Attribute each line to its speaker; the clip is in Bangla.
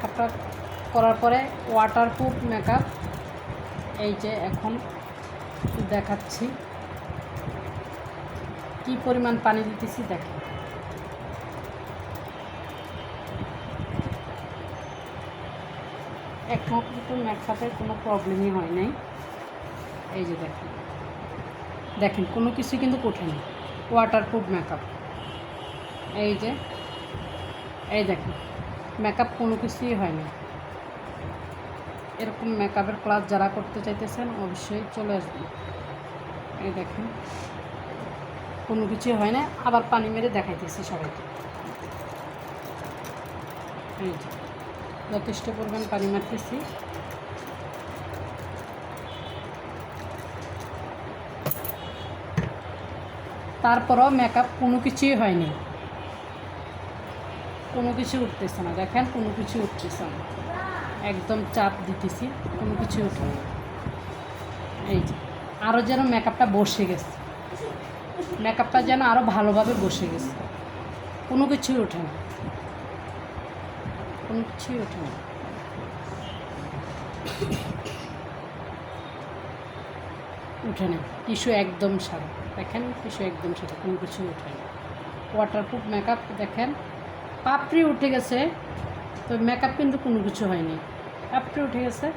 Speaker 1: মেকআপটা করার পরে ওয়াটারপ্রুফ মেকআপ। এই যে এখন দেখাচ্ছি কি পরিমাণ পানি দিতেছি দেখেন। এখন কিন্তু মেকআপের কোনো প্রবলেমই হয় নাই। এই যে দেখেন দেখেন কোনো কিছু কিন্তু ওঠেনি, ওয়াটারপ্রুফ মেকআপ। এই যে এই দেখেন মেকআপ কোনো কিছুই হয়নি। এরকম মেকআপের ক্লাস যারা করতে চাইতেছেন অবশ্যই চলে আসবেন। এই দেখেন কোনো কিছুই হয় না। আবার পানি মেরে দেখাইতেছি সবাইকে। এই যে যথেষ্ট পরিমাণ পানি মারতেছি। তারপরও মেকআপ কোনো কিছুই হয়নি, কোনো কিছু উঠতেছে না। দেখেন কোনো কিছু উঠতেছে না, একদম চাপ দিতেছি, কোনো কিছু উঠে না। এই যে আরও যেন মেকআপটা বসে গেছে, মেকআপটা যেন আরও ভালোভাবে বসে গেছে। কোনো কিছুই ওঠে না, কোনো কিছুই ওঠে না। উঠে না, টিস্যু একদম সাদা। দেখেন টিস্যু একদম সাদা, কোনো কিছুই ওঠে না। ওয়াটারপ্রুফ মেকআপ দেখেন পাপড়ি উঠে গেছে, তো মেকআপ কিন্তু কোনো কিছু হয়নি, পাপড়ি উঠে গেছে।